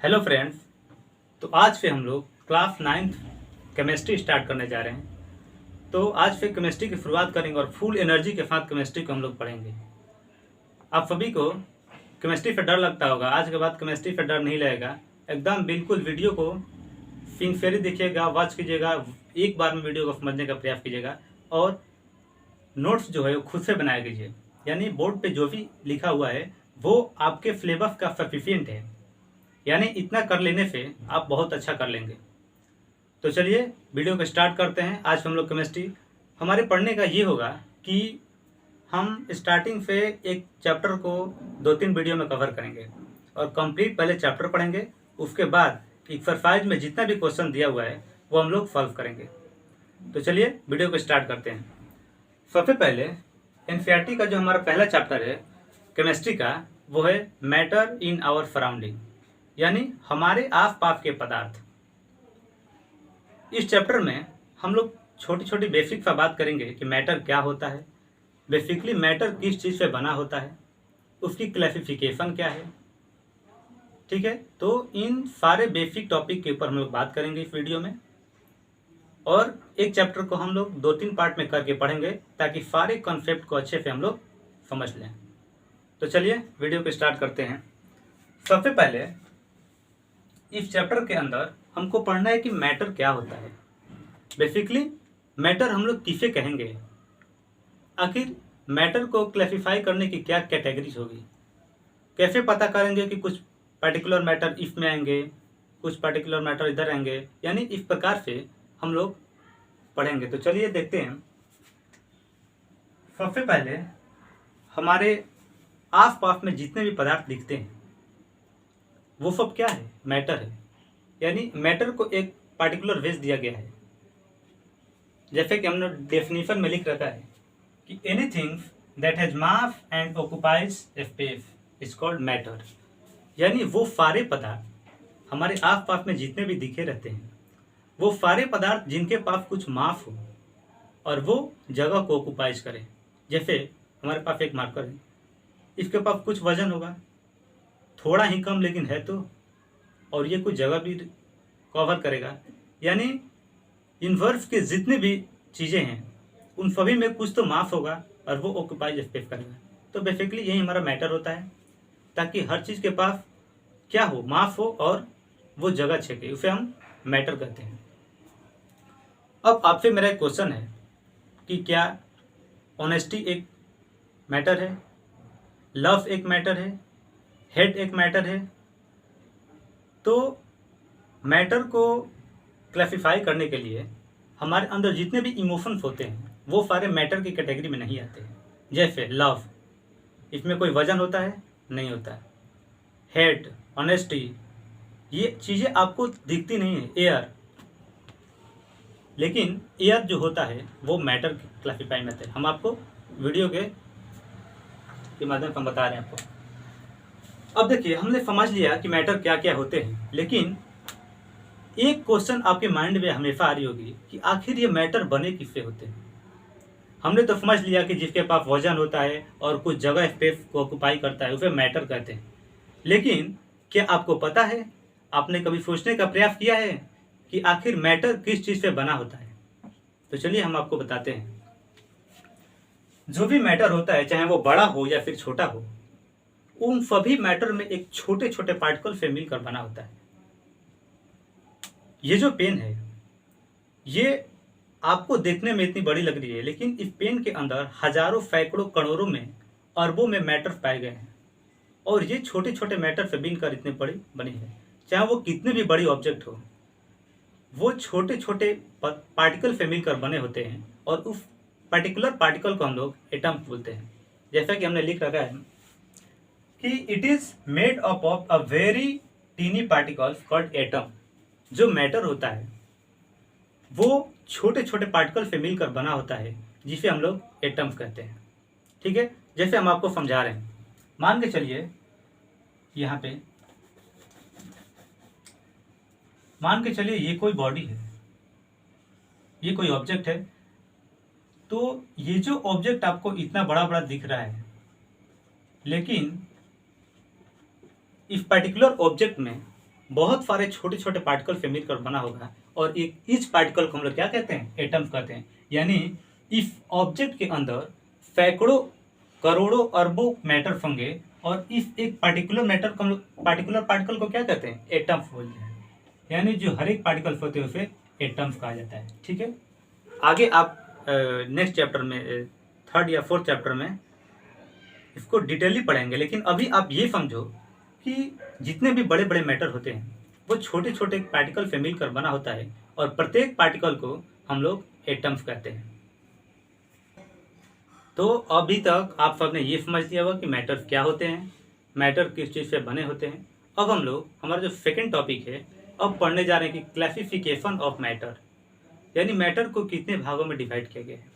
Hello friends. तो आज से हम लोग क्लास 9th केमिस्ट्री स्टार्ट करने जा रहे हैं। तो आज से केमिस्ट्री की शुरुआत करेंगे और फुल एनर्जी के साथ केमिस्ट्री को हम लोग पढ़ेंगे। आप सभी को केमिस्ट्री से डर लगता होगा, आज के बाद केमिस्ट्री से डर नहीं लगेगा। एकदम बिल्कुल वीडियो को सिंसियरली देखिएगा, वॉच कीजिएगा, एक बार में वीडियो को समझने का प्रयास कीजिएगा और नोट्स जो है वो खुद से बनाया कीजिए। यानी बोर्ड पे जो भी लिखा हुआ है वो आपके सिलेबस का सफिशिएंट है, यानी इतना कर लेने से आप बहुत अच्छा कर लेंगे। तो चलिए वीडियो को स्टार्ट करते हैं। आज हम लोग केमिस्ट्री हमारे पढ़ने का ये होगा कि हम स्टार्टिंग से एक चैप्टर को 2-3 वीडियो में कवर करेंगे और कंप्लीट पहले चैप्टर पढ़ेंगे। उसके बाद एक्सरसाइज में जितना भी क्वेश्चन दिया हुआ है वो हम लोग सॉल्व करेंगे। तो चलिए वीडियो को स्टार्ट करते हैं। सबसे पहले एनसीईआरटी का जो हमारा पहला चैप्टर है केमिस्ट्री का, वो है मैटर इन आवर सराउंडिंग, यानी हमारे आसपास के पदार्थ। इस चैप्टर में हम लोग छोटी छोटी बेसिक सा बात करेंगे कि मैटर क्या होता है, बेसिकली मैटर किस चीज़ से बना होता है, उसकी क्लासिफिकेशन क्या है। ठीक है, तो इन सारे बेसिक टॉपिक के ऊपर हम लोग बात करेंगे इस वीडियो में और एक चैप्टर को हम लोग 2-3 पार्ट में करके पढ़ेंगे ताकि सारे कॉन्सेप्ट को अच्छे से हम लोग समझ लें। तो चलिए वीडियो को स्टार्ट करते हैं। सबसे पहले इस चैप्टर के अंदर हमको पढ़ना है कि मैटर क्या होता है। बेसिकली मैटर हम लोग किसे कहेंगे, आखिर मैटर को क्लासिफाई करने की क्या कैटेगरीज होगी, कैसे पता करेंगे कि कुछ पर्टिकुलर मैटर इसमें आएंगे, कुछ पर्टिकुलर मैटर इधर आएंगे, यानी इस प्रकार से हम लोग पढ़ेंगे। तो चलिए देखते हैं। सबसे पहले हमारे आसपास में जितने भी पदार्थ दिखते हैं वो सब क्या है, मैटर है। यानी मैटर को एक पार्टिकुलर वेज दिया गया है, जैसे कि हमने डेफिनेशन में लिख रखा है कि anything that has mass and occupies space is called matter. यानी वो सारे पदार्थ हमारे आसपास में जितने भी दिखे रहते हैं, वो सारे पदार्थ जिनके पास कुछ मास हो और वो जगह को ऑक्युपाइज करें। जैसे हमारे पास एक मार्कर है, इसके पास कुछ वजन होगा, थोड़ा ही कम लेकिन है तो, और ये कुछ जगह भी कवर करेगा। यानी इनवर्स के जितने भी चीज़ें हैं उन सभी में कुछ तो मास होगा और वो ऑक्युपाइज स्पेस करेगा। तो बेसिकली यही हमारा मैटर होता है, ताकि हर चीज़ के पास क्या हो, मास हो और वो जगह छेके, उसे हम मैटर कहते हैं। अब आपसे मेरा एक क्वेश्चन है कि क्या ऑनेस्टी एक मैटर है, लव एक मैटर है, हेट एक मैटर है? तो मैटर को क्लासिफाई करने के लिए हमारे अंदर जितने भी इमोशंस होते हैं वो सारे मैटर की कैटेगरी में नहीं आते हैं। जैसे लव, इसमें कोई वजन होता है? नहीं होता है। हेट, ऑनेस्टी, ये चीज़ें आपको दिखती नहीं है। एयर, लेकिन एयर जो होता है वो मैटर क्लासिफाई में आते हैं। हम आपको वीडियो के माध्यम से हम बता रहे हैं आपको। अब देखिए, हमने समझ लिया कि मैटर क्या क्या होते हैं, लेकिन एक क्वेश्चन आपके माइंड में हमेशा आ रही होगी कि आखिर ये मैटर बने किससे होते हैं। हमने तो समझ लिया कि जिसके पास वजन होता है और कुछ जगह स्पेस को ऑक्युपाई करता है उसे मैटर कहते हैं, लेकिन क्या आपको पता है, आपने कभी सोचने का प्रयास किया है कि आखिर मैटर किस चीज़ से बना होता है? तो चलिए हम आपको बताते हैं। जो भी मैटर होता है, चाहे वो बड़ा हो या फिर छोटा हो, उन सभी मैटर में एक छोटे छोटे पार्टिकल से मिलकर बना होता है। ये जो पेन है, ये आपको देखने में इतनी बड़ी लग रही है, लेकिन इस पेन के अंदर हजारों, सैकड़ों, करोड़ों में, अरबों में मैटर पाए गए हैं और ये छोटे छोटे मैटर से मिलकर इतने बड़ी बनी है। चाहे वो कितने भी बड़ी ऑब्जेक्ट हो, वो छोटे छोटे पार्टिकल से मिलकर बने होते हैं और उस पर्टिकुलर पार्टिकल को हम लोग एटम बोलते हैं। जैसा कि हमने लिख रखा है कि it is made up of a very tiny particles called atom. जो मैटर होता है वो छोटे छोटे पार्टिकल से मिलकर बना होता है, जिसे हम लोग एटम्स कहते हैं। ठीक है, जैसे हम आपको समझा रहे हैं, मान के चलिए यहाँ पे, मान के चलिए ये कोई बॉडी है, ये कोई ऑब्जेक्ट है। तो ये जो ऑब्जेक्ट आपको इतना बड़ा बड़ा दिख रहा है, लेकिन इस पर्टिकुलर ऑब्जेक्ट में बहुत सारे छोटे छोटे पार्टिकल से मिलकर बना होगा, और एक इस पार्टिकल को हम लोग क्या कहते हैं, एटम्स कहते हैं। यानी इस ऑब्जेक्ट के अंदर सैकड़ों करोड़ों अरबों मैटर होंगे, और इस एक पार्टिकुलर मैटर को हम लोग पार्टिकुलर पार्टिकल को क्या कहते हैं, एटम्स बोलते हैं। यानी जो हर एक पार्टिकल होते हैं उसे एटम्स कहा जाता है। ठीक है, आगे आप नेक्स्ट चैप्टर में, थर्ड या फोर्थ चैप्टर में इसको डिटेली पढ़ेंगे। लेकिन अभी आप ये समझो कि जितने भी बड़े बड़े मैटर होते हैं वो छोटे छोटे पार्टिकल से मिलकर बना होता है, और प्रत्येक पार्टिकल को हम लोग एटम्स कहते हैं। तो अभी तक आप सबने ये समझ लिया होगा कि मैटर क्या होते हैं, मैटर किस चीज़ से बने होते हैं। अब हम लोग हमारा जो सेकेंड टॉपिक है अब पढ़ने जा रहे हैं कि क्लासिफिकेशन ऑफ मैटर, यानी मैटर को कितने भागों में डिवाइड किया गया है।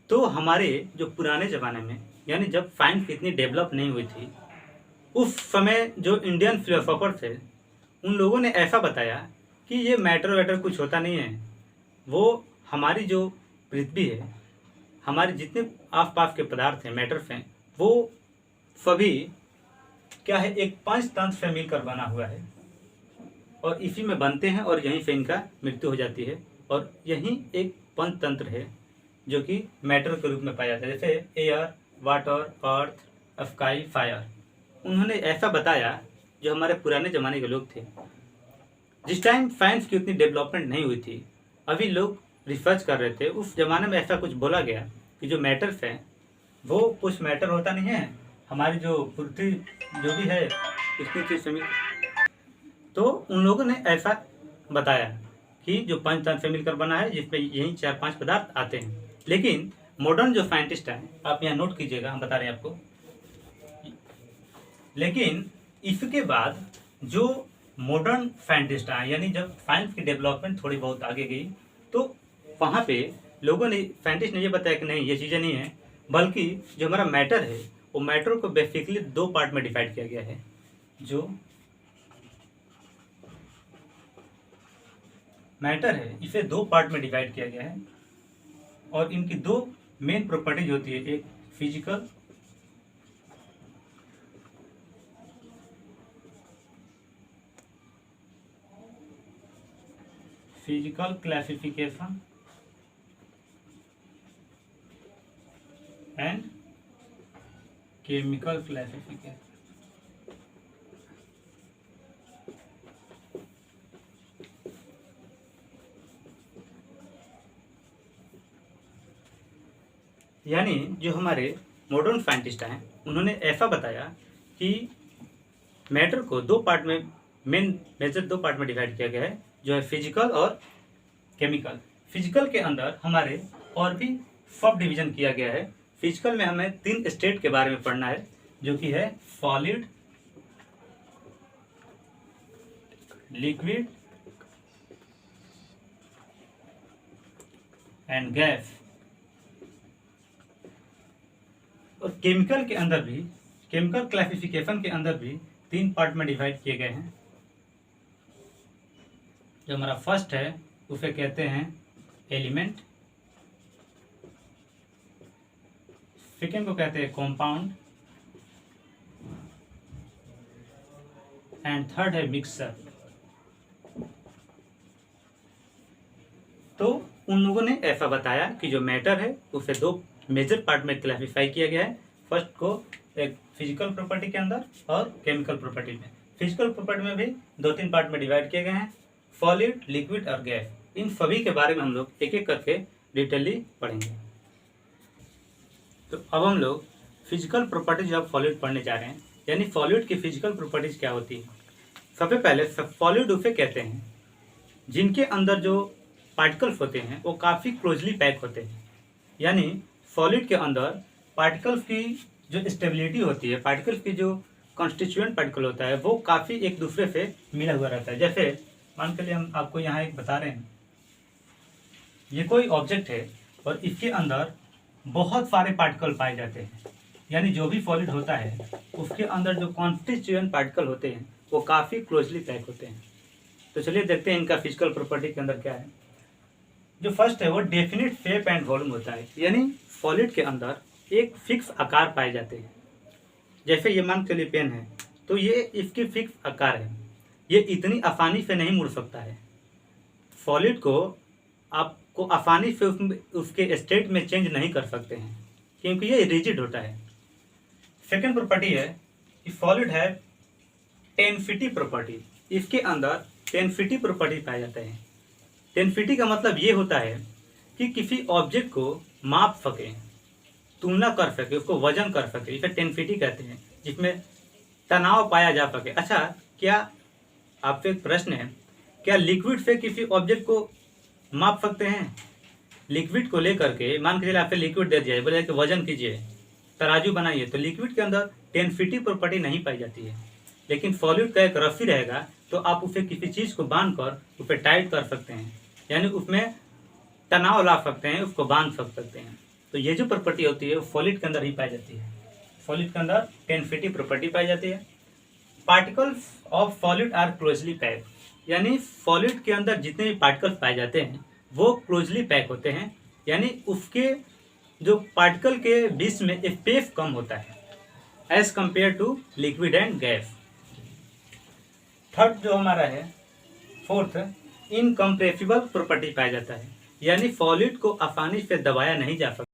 तो हमारे जो पुराने ज़माने में, यानी जब साइंस इतनी डेवलप नहीं हुई थी, उस समय जो इंडियन फिलोसोफर थे उन लोगों ने ऐसा बताया कि ये मैटर वैटर कुछ होता नहीं है, वो हमारी जो पृथ्वी है, हमारे जितने आसपास के पदार्थ हैं, मैटर्स हैं, वो सभी क्या है, एक पंचतंत्र से मिलकर बना हुआ है, और इसी में बनते हैं और यहीं से इनका मृत्यु हो जाती है। और यही एक पंचतंत्र है जो कि मैटर के रूप में पाया जाता है, जैसे एयर, वाटर, अर्थ, स्काई, फायर। उन्होंने ऐसा बताया, जो हमारे पुराने ज़माने के लोग थे, जिस टाइम साइंस की उतनी डेवलपमेंट नहीं हुई थी, अभी लोग रिसर्च कर रहे थे, उस ज़माने में ऐसा कुछ बोला गया कि जो मैटर्स हैं वो कुछ मैटर होता नहीं है, हमारी जो पृथ्वी जो भी है उसकी चीज़ से मिल। तो उन लोगों ने ऐसा बताया कि जो पंचतंत्र से मिलकर बना है, जिसमें यही 4-5 पदार्थ आते हैं। लेकिन मॉडर्न जो साइंटिस्ट हैं, आप यहाँ नोट कीजिएगा, हम बता रहे हैं आपको, लेकिन इसके बाद जो मॉडर्न साइंटिस्ट आए, यानी जब साइंस की डेवलपमेंट थोड़ी बहुत आगे गई, तो वहाँ पे लोगों ने, साइंटिस्ट ने ये बताया कि नहीं, ये चीज़ें नहीं है, बल्कि जो हमारा मैटर है वो मैटर को बेसिकली 2 पार्ट में डिवाइड किया गया है। जो मैटर है इसे 2 पार्ट में डिवाइड किया गया है, और इनकी 2 मेन प्रॉपर्टीज होती है, एक physical classification and chemical classification. यानी जो हमारे मॉडर्न साइंटिस्ट हैं उन्होंने ऐसा बताया कि मैटर को 2 पार्ट में, मेजर 2 पार्ट में डिवाइड किया गया है, जो है फिजिकल और केमिकल। फिजिकल के अंदर हमारे और भी सब डिवीजन किया गया है। फिजिकल में हमें 3 स्टेट के बारे में पढ़ना है, जो कि है सॉलिड, लिक्विड एंड गैस। और केमिकल के अंदर भी, केमिकल क्लासिफिकेशन के अंदर भी 3 पार्ट में डिवाइड किए गए हैं। जो हमारा फर्स्ट है उसे कहते हैं एलिमेंट, सेकेंड को कहते हैं कंपाउंड, एंड थर्ड है मिक्सचर। तो उन लोगों ने ऐसा बताया कि जो मैटर है उसे 2 मेजर पार्ट में क्लासिफाई किया गया है। फर्स्ट को एक फिजिकल प्रॉपर्टी के अंदर और केमिकल प्रॉपर्टी में। फिजिकल प्रॉपर्टी में भी 2-3 पार्ट में डिवाइड किए गए हैं, सॉलिड, लिक्विड और गैस। इन सभी के बारे में हम लोग एक एक करके डिटेली पढ़ेंगे। तो अब हम लोग फिजिकल प्रॉपर्टीज ऑफ सॉलिड पढ़ने जा रहे हैं, यानी सॉलिड की फिजिकल प्रॉपर्टीज क्या होती है। सबसे पहले सॉलिड उसे कहते हैं जिनके अंदर जो पार्टिकल्स होते हैं वो काफ़ी क्लोजली पैक होते हैं। यानी सॉलिड के अंदर पार्टिकल्स की जो स्टेबिलिटी होती है, पार्टिकल्स की जो कॉन्स्टिट्यूएंट पार्टिकल होता है, वो काफ़ी एक दूसरे से मिला हुआ रहता है। जैसे मान के लिए हम आपको यहाँ एक बता रहे हैं, ये कोई ऑब्जेक्ट है और इसके अंदर बहुत सारे पार्टिकल पाए जाते हैं। यानी जो भी सॉलिड होता है उसके अंदर जो कॉन्स्टिट्यूएंट पार्टिकल होते हैं वो काफ़ी क्लोजली पैक होते हैं। तो चलिए देखते हैं इनका फिजिकल प्रॉपर्टी के अंदर क्या है। जो फर्स्ट है वो डेफिनिट शेप एंड वॉल्यूम होता है, यानी सॉलिड के अंदर एक फिक्स आकार पाए जाते हैं। जैसे ये मान के लिए पेन है तो ये इसकी फिक्स आकार है, ये इतनी आसानी से नहीं मुड़ सकता है। सॉलिड को आपको आसानी से उसके स्टेट में चेंज नहीं कर सकते हैं, क्योंकि ये रिजिड होता है। सेकेंड प्रॉपर्टी है कि सॉलिड है टेंसिटी प्रॉपर्टी। इसके अंदर टेंसिटी प्रॉपर्टी पाए जाते हैं। टेंसिटी का मतलब ये होता है कि किसी ऑब्जेक्ट को माप सके, तुलना कर सके, उसको वजन कर सके, इसे टेंसिटी कहते हैं, जिसमें तनाव पाया जा सके। अच्छा, क्या आपसे एक प्रश्न है, क्या लिक्विड से किसी ऑब्जेक्ट को माप सकते हैं? लिक्विड को लेकर के मान के चलिए आपसे लिक्विड दे दिया है, बोले कि वजन कीजिए, तराजू बनाइए, तो लिक्विड के अंदर टेंसिटी प्रॉपर्टी नहीं पाई जाती है। लेकिन सॉलिड का एक रस्सी रहेगा, तो आप उसे किसी चीज़ को बांध कर उसे टाइट कर सकते हैं, यानी उसमें तनाव ला सकते हैं, उसको बांध सकते हैं। तो ये जो प्रॉपर्टी होती है वो सॉलिड के अंदर ही पाई जाती है। सॉलिड के अंदर टेंसिटी प्रॉपर्टी पाई जाती है। Particles of solid are closely pack, यानी सॉलिड के अंदर जितने भी पार्टिकल्स पाए जाते हैं वो क्लोजली पैक होते हैं, यानी उसके जो पार्टिकल के बीच में स्पेस कम होता है as compared to liquid and gas. Third जो हमारा है, फोर्थ, इनकम्प्रेसिबल प्रॉपर्टी पाया जाता है, यानी सॉलिड को आसानी से दबाया नहीं जा सकता।